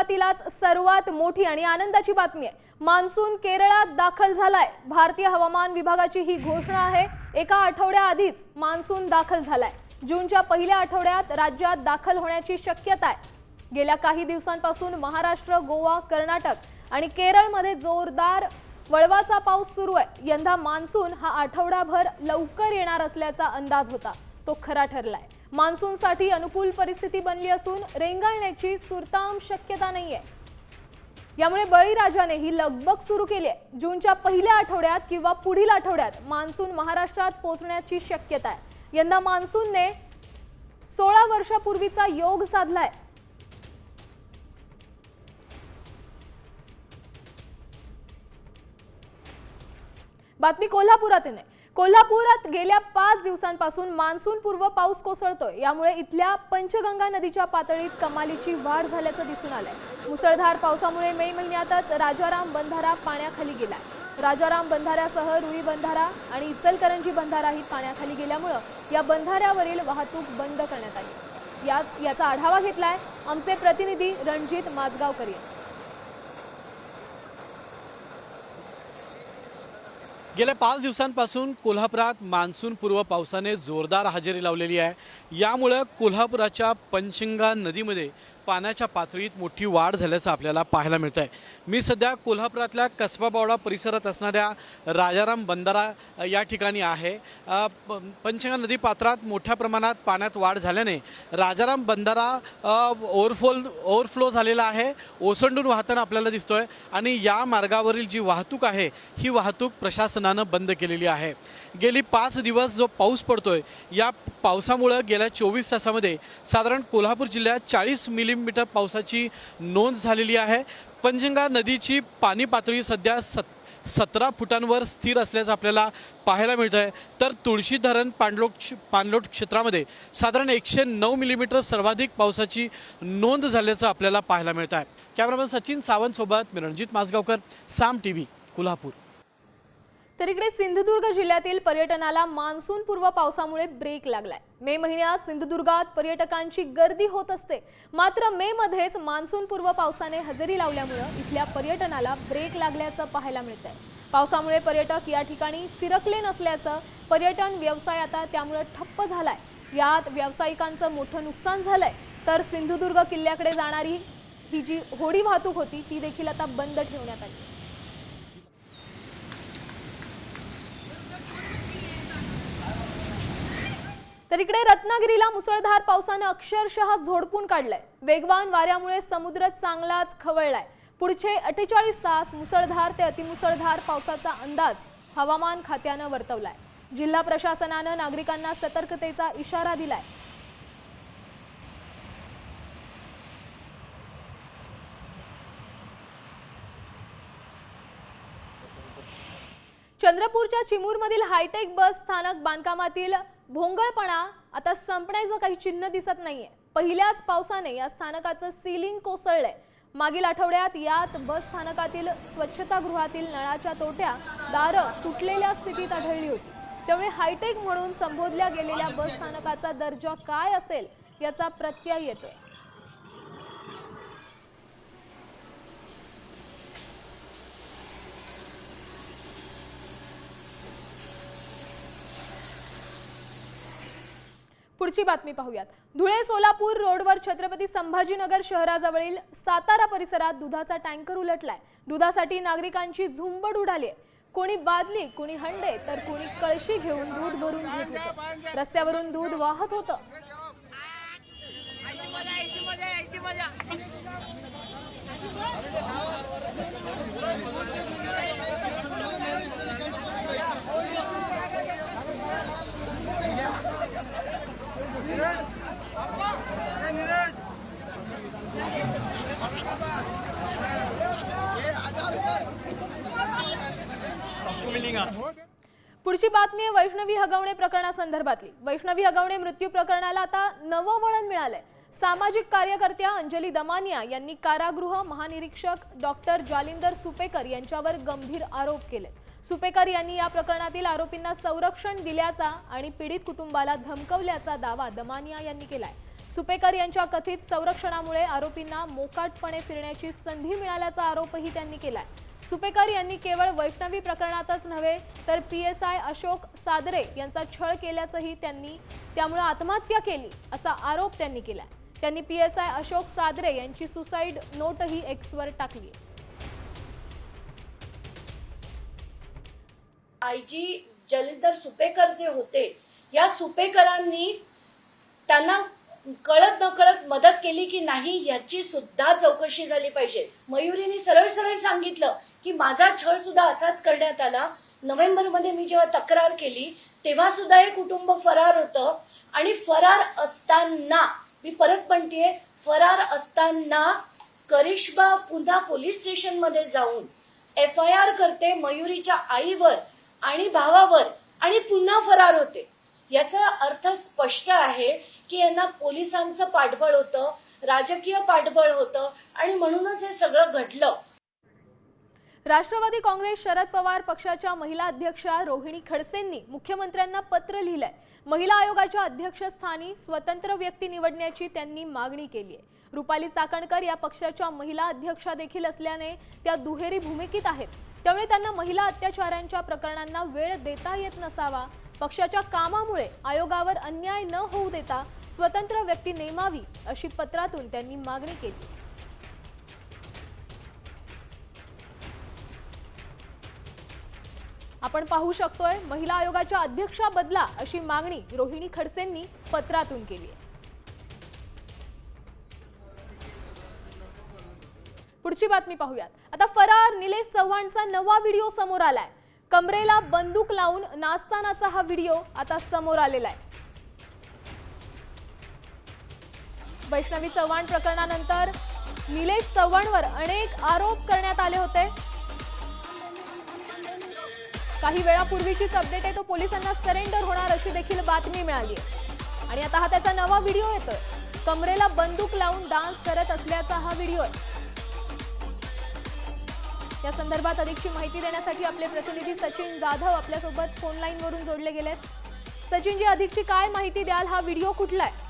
सुरुवातीलाच सर्वात मोठी आणि आनंदाची बातमी आहे। मान्सून केरळात दाखल झालाय। भारतीय हवामान विभागाची ही घोषणा आहे। एका आठवड्याआधीच मान्सून दाखल झालाय। जूनच्या पहिल्या आठवड्यात राज्यात दाखल होण्याची शक्यता आहे। गेल्या काही दिवसांपासून महाराष्ट्र, गोवा, कर्नाटक आणि केरळमध्ये जोरदार वळवाचा पाऊस सुरू आहे। यंदा मान्सून हा आठवडाभर लवकर येणार असल्याचा अंदाज होता, तो खरा ठरलाय। मान्सूनसाठी अनुकूल परिस्थिती बनली असून रेंगाळण्याची सुरताम शक्यता नाहीये। यामुळे बळीराजाने ही लगबग सुरू केली आहे। जूनच्या पहिल्या आठवड्यात किंवा पुढील आठवड्यात मान्सून महाराष्ट्रात पोहोचण्याची शक्यता आहे। यंदा मान्सूनने 16 वर्षापूर्वीचा योग साधलाय। बातमी कोल्हापुरातून आहे। कोल्हापुरात गेल्या 5 दिवसांपासून मान्सून पूर्व पाऊस कोसळतोय। यामुळे इथल्या पंचगंगा नदीच्या पातळीत कमालीची वाढ झाल्याचं दिसून आलंय। मुसळधार पावसामुळे मे महिन्यातच राजाराम बंधारा पाण्याखाली गेलाय। राजाराम बंधाऱ्यासह रुई बंधारा आणि इचलकरंजी बंधाराही पाण्याखाली गेल्यामुळे या बंधाऱ्यावरील वाहतूक बंद करण्यात आली। याचा आढावा घेतलाय आमचे प्रतिनिधी रणजित माजगावकर यांनी। गेल्या 5 दिवसांपासून कोल्हापुरात मान्सून पूर्व पावसाने जोरदार हजेरी लावलेली आहे। यामुळे कोल्हापुराच्या पंचगंगा नदीमध्ये पाण्याच्या पातळीत मोठी वाढ झाल्याचं आपल्याला पाहायला मिळतंय। मी सध्या कोल्हापुरातल्या कसबा बावडा परिसरात असणाऱ्या राजाराम बंधारा या ठिकाणी आहे। पंचगंगा नदी पात्रात मोठ्या प्रमाणात पाण्यात वाढ झाल्याने राजाराम बंधारा ओव्हरफ्लो झालेला आहे, ओसंडून वाहताना आपल्याला दिसतोय आणि या मार्गावरील जी वाहतूक आहे ही वाहतूक प्रशासनानं बंद केलेली आहे। गेली 5 दिवस जो पाऊस पडतोय या पावसामुळे गेल्या 24 तासामध्ये साधारण कोल्हापूर जिल्ह्यात 40 मिलीमीटर पावसाची नोंद झालेली आहे। पंचगंगा नदीची पाणी पातळी सध्या 17 फुटांवर स्थिर असल्याचं आपल्याला पाहायला मिळतंय। तर तुळशी धरण पाणलोट क्षेत्रामध्ये साधारण 109 मिलीमीटर सर्वाधिक पावसाची नोंद झाल्याचं आपल्याला पाहायला मिळत आहे। कॅमेरामन सचिन सावंत सोबत मी रणजित माजगावकर, साम टीव्ही, कोल्हापूर। तर इकडे सिंधुदुर्ग जिल्ह्यातील पर्यटनाला मान्सून पूर्व पावसामुळे ब्रेक लागलाय। मे महिन्यात सिंधुदुर्गात पर्यटकांची गर्दी होत असते, मात्र मे मध्येच मान्सून पूर्व पावसाने हजेरी लावल्यामुळे इथल्या पर्यटनाला ब्रेक लागल्याचं पाहायला मिळतंय। पावसामुळे पर्यटक या ठिकाणी फिरकले नसल्याचं पर्यटन व्यवसाय आता त्यामुळे ठप्प झालाय। यात व्यावसायिकांचं मोठं नुकसान झालंय। तर सिंधुदुर्ग किल्ल्याकडे जाणारी ही जी होडी वाहतूक होती ती देखील आता बंद ठेवण्यात आली। तर इकडे रत्नागिरीला मुसळधार पावसाने अक्षरशः झोडपून काढलंय। वेगवान वाऱ्यामुळे समुद्र चांगलाच खवळलाय। पुढचे 48 तास मुसळधार ते अतिमुसळधार पावसाचा अंदाज हवामान खात्याने वर्तवलाय। जिल्हा प्रशासनाने नागरिकांना सतर्कतेचा इशारा दिलाय। चंद्रपूरच्या चिमूरमधील हायटेक बस स्थानक बांधकामातील भोंगळपणा आता संपण्याचं काही चिन्ह दिसत नाहीये। पहिल्याच पावसाने या स्थानकाचं सीलिंग कोसळलंय। मागील आठवड्यात याच बस स्थानकातील स्वच्छतागृहातील नळाच्या तोट्या दारं तुटलेल्या स्थितीत आढळली होती। त्यामुळे हायटेक म्हणून संबोधल्या गेलेल्या बस स्थानकाचा दर्जा काय असेल याचा प्रत्यय येतोय। पुढची बातमी पाहूयात। धुळे सोलापूर रोडवर छत्रपती संभाजीनगर शहराजवळील सातारा परिसरात दुधाचा टँकर उलटलाय। दुधासाठी नागरिकांची झुंबड उडाली आहे। कोणी बादली, कोणी हंडे तर कोणी कळशी घेऊन दूध भरून घेत होतं। रस्त्यावरून दूध वाहत होतं। पुढची बातमी वैष्णवी हगवणे प्रकरणासंदर्भातली। वैष्णवी हगवणे मृत्यू प्रकरणाला आता नवं वळण मिळालंय। सामाजिक कार्यकर्त्या अंजली दमानिया यांनी कारागृह महानिरीक्षक डॉक्टर जालिंदर सुपेकर यांच्यावर गंभीर आरोप केलेत। सुपेकर यांनी या प्रकरणातील आरोपींना संरक्षण दिल्याचा आणि पीडित कुटुंबाला धमकवल्याचा दावा दमानिया यांनी केलाय। सुपेकर यांच्या कथित संरक्षणामुळे आरोपींना मोकाटपणे फिरण्याची संधी मिळाल्याचा आरोपही त्यांनी केलाय। सुपेकर यांनी केवळ वैष्णवी प्रकरणातच नव्हे तर PSI अशोक सादरे यांचा छळ केल्याचंही त्यामुळे आत्महत्या केली असा आरोप त्यांनी केलाय। त्यांनी PSI अशोक सादरे यांची सुसाईड नोटही एक्सवर टाकली। IG जलिंदर सुपेकर जे होते, या सुपेकरांनी त्यांना कळत नकळत मदत केली की नाही याची सुद्धा चौकशी झाली पाहिजे। मयुरीने सरळ सरळ सांगितलं की माझा छळ सुद्धा असाच करण्यात आला। नोव्हेंबरमध्ये मी जेव्हा तक्रार केली तेव्हा सुद्धा हे कुटुंब फरार होतं आणि फरार असताना, मी परत म्हणतेय, फरार असताना करिश्मा पुन्हा पोलीस स्टेशनमध्ये जाऊन FIR करते मयुरीच्या आईवर आणि भावावर आणि पुन्हा फरार होते। याचा अर्थ स्पष्ट आहे की यांना पोलिसांचं पाठबळ होतं, राजकीय पाठबळ होतं आणि म्हणूनच हे सगळं घडलं। राष्ट्रवादी काँग्रेस शरद पवार पक्षाच्या महिला अध्यक्षा रोहिणी खडसेंनी मुख्यमंत्र्यांना पत्र लिहिलंय। महिला आयोगाच्या अध्यक्षस्थानी स्वतंत्र व्यक्ती निवडण्याची त्यांनी मागणी केली आहे। रुपाली चाकणकर या पक्षाच्या महिला अध्यक्षा देखील असल्याने त्या दुहेरी भूमिकेत आहेत, त्यामुळे त्यांना महिला अत्याचारांच्या प्रकरणांना वेळ देता येत नसावा। पक्षाच्या कामामुळे आयोगावर अन्याय न होऊ देता स्वतंत्र व्यक्ती नेमावी अशी पत्रातून त्यांनी मागणी केली। आपण पाहू शकतोय महिला आयोगाच्या अध्यक्षा बदला अशी मागणी रोहिणी खडसेंनी पत्रातून केली आहे। पुढची बातमी पाहूयात। आता फरार निलेश चव्हाणचा नवा व्हिडिओ समोर आलाय। कमरेला बंदूक लावून नाचतानाचा हा व्हिडिओ आता समोर आलेला आहे। वैष्णवी चव्हाण प्रकरणानंतर निलेश चव्हाणवर अनेक आरोप करण्यात आले होते। काही वेळापूर्वीचीच अपडेट आहे, तो पोलिसांना सरेंडर होणार अशी देखील बातमी मिळाली आहे आणि आता हा त्याचा नवा व्हिडिओ येतोय। कमरेला बंदूक लावून डान्स करत असल्याचा हा व्हिडिओ आहे। या संदर्भात अधिकची माहिती देण्यासाठी आपले प्रतिनिधी सचिन जाधव आपल्यासोबत फोन लाईन वरून जोडले गेलेत। सचिन जी, अधिकची काय माहिती द्याल? हा व्हिडिओ कुठला आहे?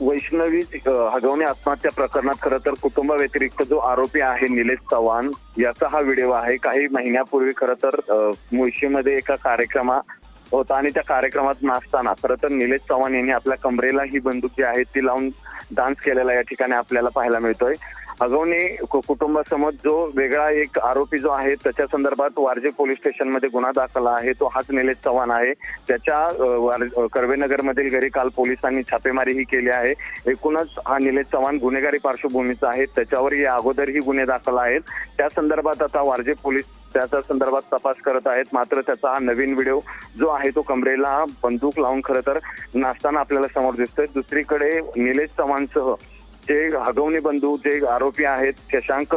वैष्णवी हगवणे आत्महत्या प्रकरणात खरं तर कुटुंबाव्यतिरिक्त जो आरोपी आहे निलेश चव्हाण याचा हा व्हिडिओ आहे। काही महिन्यापूर्वी खरं तर मुळशीमध्ये एका कार्यक्रमात होता आणि त्या कार्यक्रमात नाचताना खरं तर निलेश चव्हाण यांनी आपल्या कमरेला ही बंदूक जी आहे ती लावून डान्स केलेला या ठिकाणी आपल्याला पाहायला मिळतोय। हगवणे कुटुंबासमोर जो वेगळा एक आरोपी जो आहे त्याच्या संदर्भात वारजे पोलीस स्टेशनमध्ये गुन्हा दाखल आहे, तो हाच निलेश चव्हाण आहे। त्याच्या कर्वेनगरमधील घरी काल पोलिसांनी छापेमारीही केली आहे। एकूणच हा निलेश चव्हाण गुन्हेगारी पार्श्वभूमीचा आहे, त्याच्यावर या अगोदरही गुन्हे दाखल आहेत। त्या संदर्भात आता वारजे पोलीस त्याच्या संदर्भात तपास करत आहेत। मात्र त्याचा हा नवीन व्हिडिओ जो आहे तो कमरेला बंदूक लावून खरं तर नाचताना आपल्याला समोर दिसतोय। दुसरीकडे निलेश चव्हाणसह जे हगवणे बंधू जे आरोपी आहेत शशांक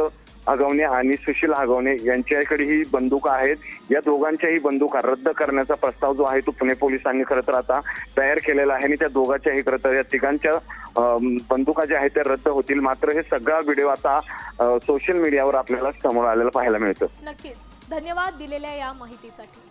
हगवणे आणि सुशील हगवणे यांच्याकडे ही बंदूक आहेत। या दोघांच्याही बंदुका रद्द करण्याचा प्रस्ताव जो आहे तो पुणे पोलिसांनी खरं तर आता तयार केलेला आहे आणि त्या दोघांच्याही खरं तर या तिघांच्या बंदुका ज्या आहेत त्या रद्द होतील। मात्र हे सगळा व्हिडिओ आता सोशल मीडियावर आपल्याला समोर आलेला पाहायला मिळतो। नक्कीच, धन्यवाद दिलेल्या या माहितीसाठी।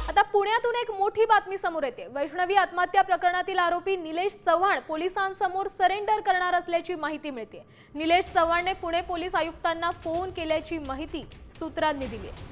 आता पुण्यातून एक मोठी बातमी समोर येते। वैष्णवी आत्महत्या प्रकरणातील आरोपी निलेश चव्हाण पोलिसांसमोर सरेंडर करणार असल्याची माहिती मिळते। निलेश चव्हाणने पुणे पोलीस आयुक्तांना फोन केल्याची माहिती सूत्रांनी दिली आहे।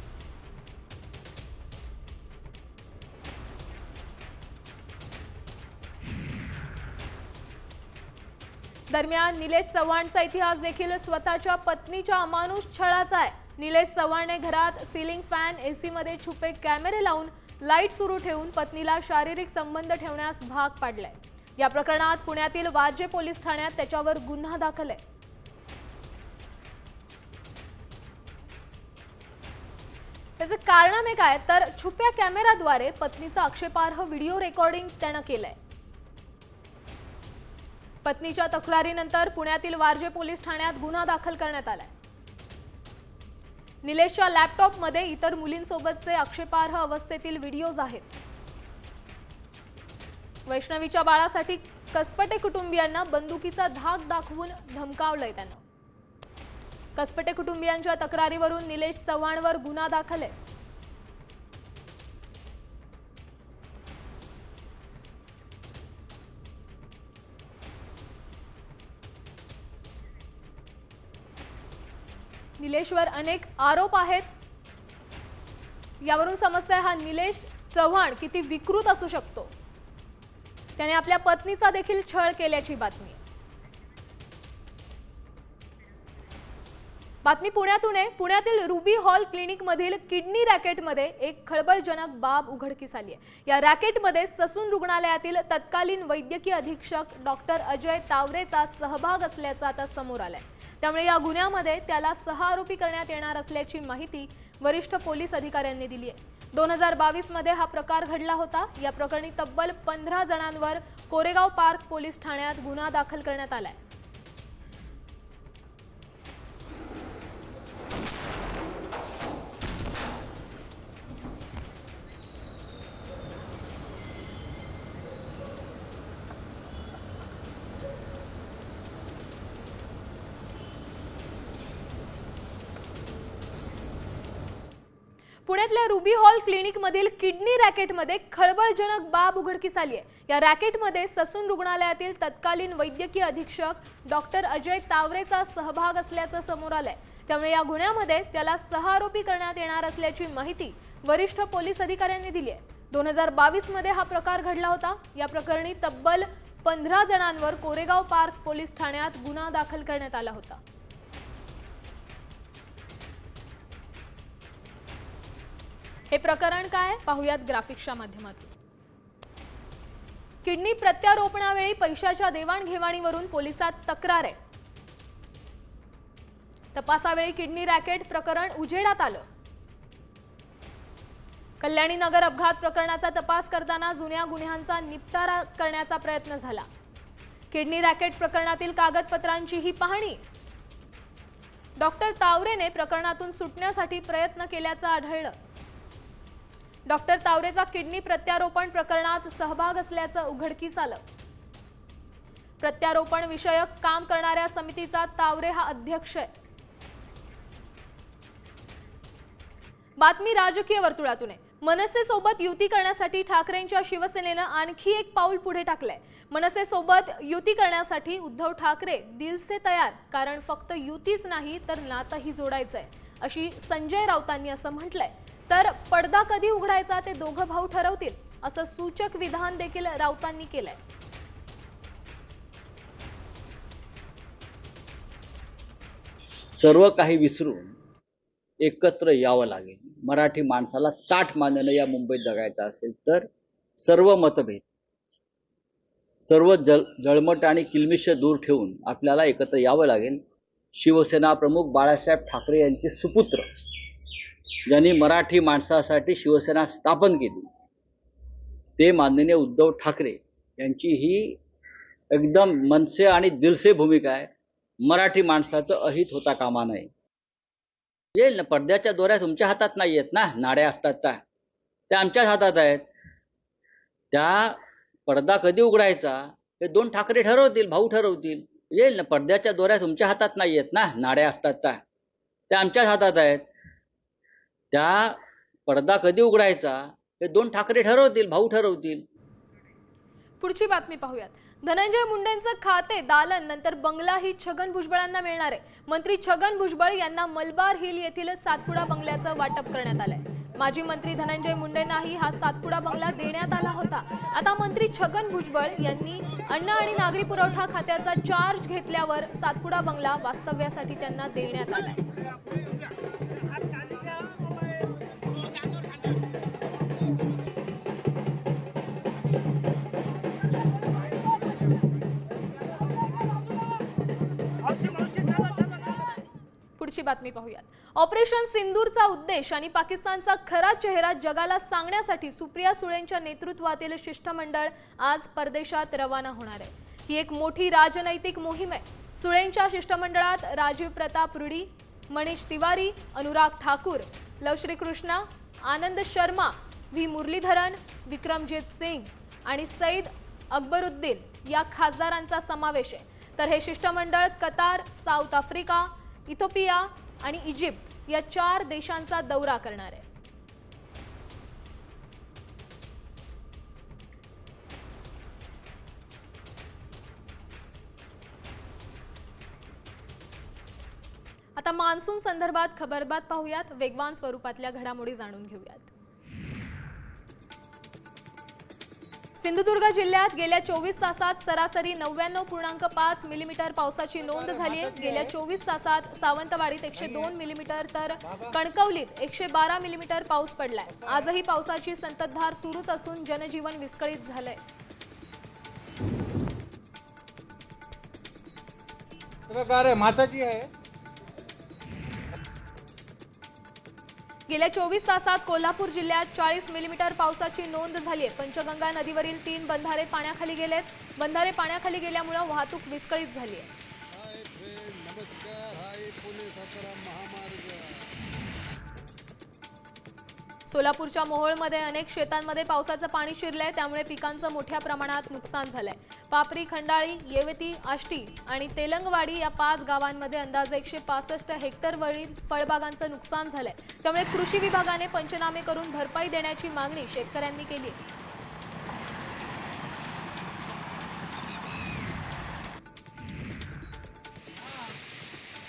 दरम्यान निलेश चव्हाणचा इतिहास देखील स्वतःच्या पत्नीच्या अमानुष छळाचा आहे। निलेश चव्हाणने घरात सीलिंग फॅन, AC मध्ये छुपे कॅमेरे लावून लाईट सुरू ठेवून पत्नीला शारीरिक संबंध ठेवण्यास भाग पाडलाय। या प्रकरणात पुण्यातील वारजे पोलीस ठाण्यात त्याच्यावर गुन्हा दाखल आहे। त्याचे कारणामे काय तर छुप्या कॅमेराद्वारे पत्नीचा आक्षेपार्ह व्हिडिओ रेकॉर्डिंग त्यानं केलंय। पत्नीच्या तक्रारीनंतर पुण्यातील वारजे पोलीस ठाण्यात गुन्हा दाखल करण्यात आलाय। निलेशच्या लॅपटॉपमध्ये इतर मुलींसोबतचे आक्षेपार्ह अवस्थेतील व्हिडिओज आहेत। वैष्णवीच्या बाळासाठी कसपटे कुटुंबियांना बंदुकीचा धाक दाखवून धमकावलंय त्यानं। कसपटे कुटुंबियांच्या तक्रारीवरून निलेश चव्हाणवर गुन्हा दाखल आहे। निलेशवर अनेक आरोप आहेत। यावरून समजतंय हा निलेश चव्हाण किती विकृत असू शकतो। त्याने आपल्या पत्नीचा देखील छळ केल्याची बातमी पुण्यातून आहे। पुण्यातील रुबी हॉल क्लिनिक मधील किडनी रॅकेटमध्ये एक खळबळजनक बाब उघडकीस आली आहे। या रॅकेटमध्ये ससून रुग्णालयातील तत्कालीन वैद्यकीय अधीक्षक डॉक्टर अजय तावरेचा सहभाग असल्याचं आता समोर आलंय। त्यामुळे या गुन्ह्यामध्ये त्याला 6 आरोपी करण्यात येणार असल्याची माहिती वरिष्ठ पोलीस अधिकाऱ्यांनी दिली आहे। 2022 मध्ये हा प्रकार घडला होता। या प्रकरणी तब्बल 15 जणांवर कोरेगाव पार्क पोलीस ठाण्यात गुन्हा दाखल करण्यात आलाय। पुण्यातल्या रुबी हॉल क्लिनिक मधील किडनी रॅकेटमध्ये खळबळजनक बाब उघडकीस आली आहे। या रॅकेटमध्ये ससून रुग्णालयातील तत्कालीन वैद्यकीय अधीक्षक डॉक्टर अजय तावरेचा सहभाग असल्याचं समोर आलंय। त्यामुळे या गुन्ह्यामध्ये त्याला 6 आरोपी करण्यात येणार असल्याची माहिती वरिष्ठ पोलीस अधिकाऱ्यांनी दिली आहे। 2022 मध्ये हा प्रकार घडला होता। या प्रकरणी तब्बल 15 जणांवर कोरेगाव पार्क पोलीस ठाण्यात गुन्हा दाखल करण्यात आला होता। हे प्रकरण काय पाहूयात ग्राफिक्सच्या माध्यमातून। किडनी प्रत्यारोपणावेळी पैशाच्या देवाणघेवाणीवरून पोलिसात तक्रार आहे। तपासावेळी किडनी रॅकेट प्रकरण उजेडात आलं। कल्याणी नगर अपघात प्रकरणाचा तपास करताना जुन्या गुन्ह्यांचा निपटारा करण्याचा प्रयत्न झाला। किडनी रॅकेट प्रकरणातील कागदपत्रांची ही पाहणी। डॉक्टर तावरेने प्रकरणातून सुटण्यासाठी प्रयत्न केल्याचं आढळलं। डॉक्टर तावरेचा किडनी प्रत्यारोपण प्रकरणात सहभाग असल्याचं उघडकीस आलं। प्रत्यारोपण विषयक काम करणाऱ्या समितीचा तावरे हा अध्यक्ष आहे। बातमी राजकीय वर्तुळातून आहे। मनसे सोबत युती करण्यासाठी ठाकरेंच्या शिवसेनेनं आणखी एक पाऊल पुढे टाकलंय। मनसे सोबत युती करण्यासाठी उद्धव ठाकरे दिल से तयार, कारण फक्त युतीच नाही तर नातंही जोडायचंय, अशी संजय राऊतांनी असं म्हटलंय। तर पडदा कधी उघडायचा ते दोघं भाऊ ठरवतील, असं सूचक विधान देखील राऊतांनी केलंय। सर्व काही विसरून एकत्र यावं लागेल। मराठी माणसाला ताठ मानेनं या मुंबईत जगायचं असेल तर सर्व मतभेद, सर्व जळमट आणि किलमिश दूर ठेवून आपल्याला एकत्र यावं लागेल। शिवसेना प्रमुख बाळासाहेब ठाकरे यांचे सुपुत्र, ज्यांनी मराठी माणसासाठी शिवसेना स्थापन केली, ते माननीय उद्धव ठाकरे यांची ही एकदम मनसे आणि दिलसे भूमिका आहे। मराठी माणसाचं अहित होता कामा नये। येईल ना, पडद्याच्या दोऱ्या तुमच्या हातात नाही आहेत ना, नाड्या असतात त्या आमच्याच हातात आहेत। त्या पडदा कधी उघडायचा हे 2 ठाकरे ठरवतील, भाऊ ठरवतील। येईल ना, पडद्याच्या दोऱ्या तुमच्या हातात नाही आहेत ना, नाड्या असतात त्या आमच्याच हातात आहेत। त्या पडदा कधी उघडायचा हे 2 ठाकरे ठरवतील, भाऊ ठरवतील। पुढची बातमी पाहूयात। धनंजय मुंडेंचं खाते, दालन नंतर बंगला ही छगन भुजबळांना मिळणार आहे। मंत्री छगन भुजबळ यांना मलबार हिल येथील सातपुडा बंगल्याचं वाटप करण्यात आलंय। माजी मंत्री धनंजय मुंडेंनाही हा सातपुडा बंगला देण्यात आला होता। आता मंत्री छगन भुजबळ यांनी अन्न आणि नागरी पुरवठा खात्याचा चार्ज घेतल्यावर सातपुडा बंगला वास्तव्यासाठी त्यांना देण्यात आलाय। पुढची बातमी पाहूयात। ऑपरेशन सिंदूरचा उद्देश आणि पाकिस्तानचा खरा चेहरा जगाला सांगण्यासाठी सुप्रिया सुळेंच्या नेतृत्वातील शिष्टमंडळ आज परदेशात रवाना होणार आहे। ही एक मोठी राजनैतिक मोहीम आहे। सुळेंच्या शिष्टमंडळात राजीव प्रताप रुडी, मनीष तिवारी, अनुराग ठाकूर, लवश्री कृष्णा, आनंद शर्मा, व्ही मुरलीधरन, विक्रमजीत सिंग आणि सईद अकबरुद्दीन या खासदारांचा समावेश आहे. तर हे शिष्टमंडळ कतार, साऊथ आफ्रिका, इथिओपिया आणि इजिप्त या 4 देशांचा दौरा करणार आहे. आता मान्सून संदर्भात खबरबात पाहूयात. वेगवान स्वरूपातल्या घडामोडी जाणून घेऊयात. सिंधुदुर्ग जिल्ह्यात गेल्या 24 तासात सरासरी 99.5 मिलीमीटर पावसाची नोंद झाली आहे. गेल्या 24 तासात सावंतवाडीत 102 मिलीमीटर तर कणकवलीत 112 मिलीमीटर पाऊस पडलाय. आजही पावसाची संततधार सुरूच असून जनजीवन विस्कळीत झालंय. माताजी आहे. गेल्या 24 तासात कोल्हापूर जिल्ह्यात 40 मिलीमीटर पावसाची नोंद झाली आहे. पंचगंगा नदीवरील 3 बंधारे पाण्याखाली गेलेत. बंधारे पाण्याखाली गेल्यामुळे वाहतूक विस्कळीत झाली आहे. सोलापूरच्या मोहोळमध्ये अनेक शेतांमध्ये पावसाचं पाणी शिरलंय, त्यामुळे पिकांचं मोठ्या प्रमाणात नुकसान झालंय. पापरी, खंडाळी, येवेती, आष्टी आणि तेलंगवाडी या 5 गावांमध्ये अंदाजे 165 हेक्टरवरील फळबागांचं नुकसान झालंय. त्यामुळे कृषी विभागाने पंचनामे करून भरपाई देण्याची मागणी शेतकऱ्यांनी केली.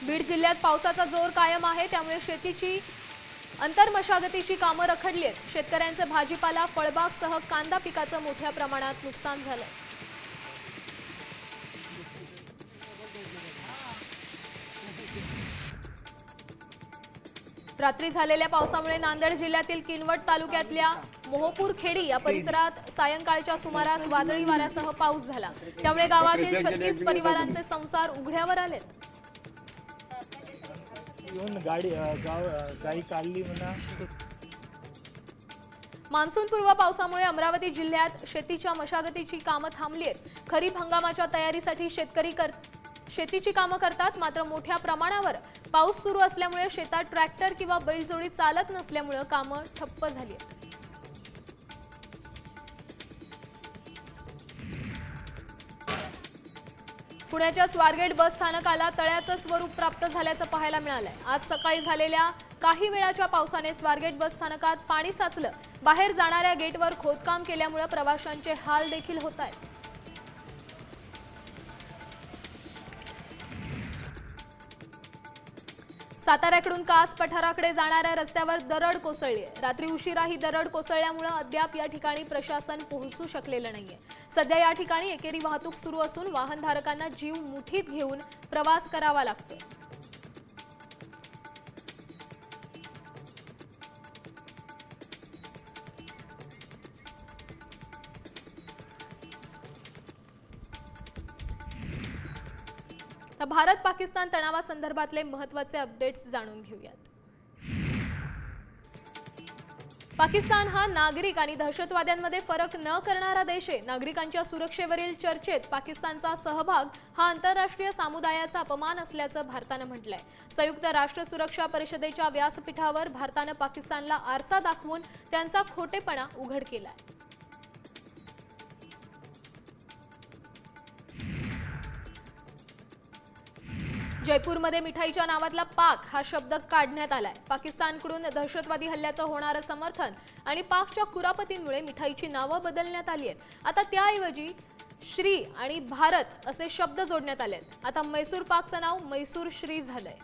बीड जिल्ह्यात पावसाचा जोर कायम आहे, त्यामुळे शेतीची अंतर्मशागतीची कामं रखडली आहेत. शेतकऱ्यांचे भाजीपाला, फळबाग सह कांदा पिकाचं मोठ्या प्रमाणात नुकसान झालंय. रात्री झालेल्या पावसामुळे नांदेड जिल्ह्यातील किनवट तालुक्यातल्या मोहपूर खेडी या परिसरात सायंकाळच्या सुमारास वादळी वाऱ्यासह पाऊस झाला. त्यामुळे गावातील 36 परिवारांचे संसार उघड्यावर आलेत. गाडी काढली म्हणा. मान्सूनपूर्व पावसामुळे अमरावती जिल्ह्यात शेतीच्या मशागतीची कामं थांबली आहेत. खरीप हंगामाच्या तयारीसाठी शेतकरी शेतीची कामं करतात, मात्र मोठ्या प्रमाणावर पाऊस सुरू असल्यामुळे शेतात ट्रॅक्टर किंवा बैलजोडी चालत नसल्यामुळे कामं ठप्प झाली आहेत. पुण्याच्या स्वारगेट बस स्थानकाला तळ्याचं स्वरूप प्राप्त झाल्याचं पाहायला मिळालंय. आज सकाळी झालेल्या काही वेळाच्या पावसाने स्वारगेट बस स्थानकात पाणी साचलं. बाहेर जाणाऱ्या गेटवर खोदकाम केल्यामुळे प्रवाशांचे हाल देखील होत आहेत. साताऱ्याकडून कास पठाराकडे जाणाऱ्या रस्त्यावर दरड कोसळली आहे. रात्री उशिरा ही दरड कोसळल्यामुळे अद्याप या ठिकाणी प्रशासन पोहोचू शकलेलं नाहीये. सध्या या ठिकाणी एकेरी वाहतूक सुरू असून वाहनधारकांना जीव मुठीत घेऊन प्रवास करावा लागतो. भारत पाकिस्तान तणावासंदर्भातले महत्त्वाचे अपडेट्स जाणून घेऊयात. पाकिस्तान हा नागरिक आणि दहशतवाद्यांमध्ये फरक न करणारा देश आहे. नागरिकांच्या सुरक्षेवरील चर्चेत पाकिस्तानचा सहभाग हा आंतरराष्ट्रीय समुदायाचा अपमान असल्याचं भारतानं म्हटलंय. संयुक्त राष्ट्र सुरक्षा परिषदेच्या व्यासपीठावर भारतानं पाकिस्तानला आरसा दाखवून त्यांचा खोटेपणा उघड केलाय. जयपूरमध्ये मिठाईच्या नावातला पाक हा शब्द काढण्यात आलाय. पाकिस्तानकडून दहशतवादी हल्ल्याचं होणारं समर्थन आणि पाकच्या कुरापतींमुळे मिठाईची नावं बदलण्यात आली आहेत. आता त्याऐवजी श्री आणि भारत असे शब्द जोडण्यात आलेत. आता मैसूर पाकचं नाव मैसूर श्री झालंय.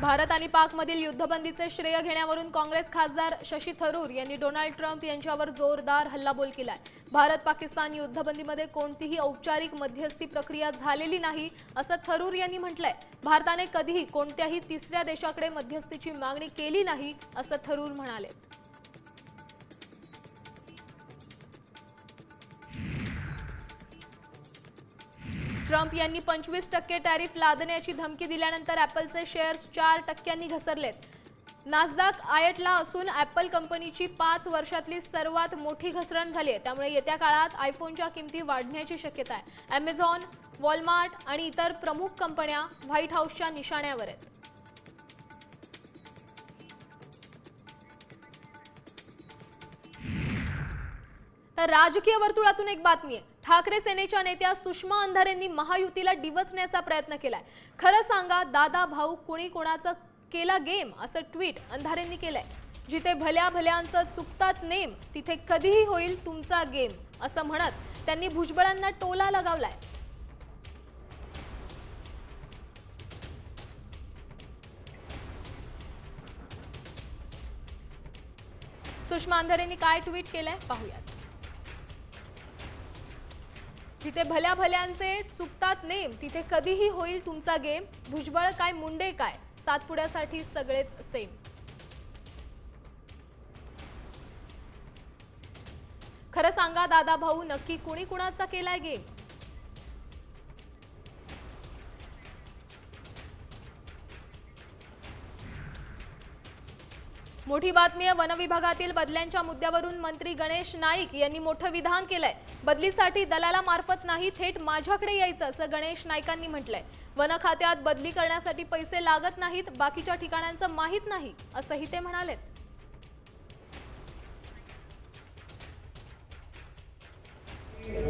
भारत आणि पाकमधील युद्धबंदीचे श्रेय घेण्यावरून काँग्रेस खासदार शशी थरूर यांनी डोनाल्ड ट्रम्प यांच्यावर जोरदार हल्लाबोल केलाय. भारत पाकिस्तान युद्धबंदीमध्ये कोणतीही औपचारिक मध्यस्थी प्रक्रिया झालेली नाही असं थरूर यांनी म्हटलंय. भारताने कधीही कोणत्याही तिसऱ्या देशाकडे मध्यस्थीची मागणी केली नाही असं थरूर म्हणाले. ट्रम्प यांनी 25% टॅरिफ लादण्याची धमकी दिल्यानंतर ॲपलचे शेअर्स 4% घसरलेत. नासदाक आयटला असून ॲपल कंपनीची 5 वर्षातली सर्वात मोठी घसरण झाली आहे. त्यामुळे येत्या काळात आयफोनच्या किमती वाढण्याची शक्यता आहे. ॲमेझॉन, वॉलमार्ट आणि इतर प्रमुख कंपन्या व्हाईट हाऊसच्या निशाण्यावर आहेत. तर राजकीय वर्तुळातून एक बातमी आहे. ठाकरे सेनेच्या नेत्या सुषमा अंधारेंनी महायुतीला डिवचण्याचा प्रयत्न केलाय. खरं सांगा दादा भाऊ कुणी कोणाचं केला गेम असं ट्विट अंधारेंनी केलंय. जिथे भल्या भल्यांचं चुकतात नेम तिथे कधीही होईल तुमचा गेम असं म्हणत त्यांनी भुजबळांना टोला लगावलाय. सुषमा अंधारेंनी काय ट्विट केलंय पाहूयात. जिथे भल्या भल्यांचे चुकतात नेम तिथे कधीही होईल तुमचा गेम. भुजबळ काय मुंडे काय सातपुड्यासाठी सगळेच सेम. खरं सांगा दादा भाऊ नक्की कुणी कुणाचा केलाय गेम. मोठी बातमी आहे. वन विभागातील बदल्यांच्या मुद्द्यावरून मंत्री गणेश नाईक यांनी मोठं विधान केलंय. बदलीसाठी दलालामार्फत नाही थेट माझ्याकडे यायचं असं गणेश नाईकांनी म्हटलंय. वन खात्यात बदली करण्यासाठी पैसे लागत नाहीत, बाकीच्या ठिकाणांचं माहीत नाही असंही ते म्हणालेत.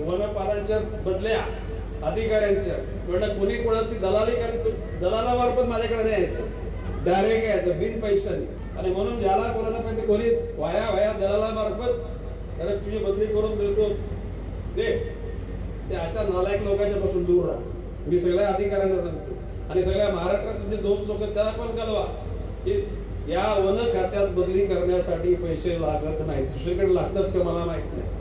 वनपालांच्या बदल्या अधिकाऱ्यांच्या कोणी कोणाची दलालामार्फत माझ्याकडे यायचं, डायरेक्ट यायचं बिन पैशाने. आणि म्हणून ज्याला कोणाला पाहिजे कोणी वाया दलालामार्फत त्याला तुझी बदली करून देतो ते अशा नालायक लोकांच्या पासून दूर राहा. मी सगळ्या अधिकाऱ्यांना सांगतो आणि सगळ्या महाराष्ट्रात तुमचे दोस्त लोक त्याला पण कळवा की या वन खात्यात बदली करण्यासाठी पैसे लागत नाहीत. दुसरीकडे लागतात का मला माहित नाही.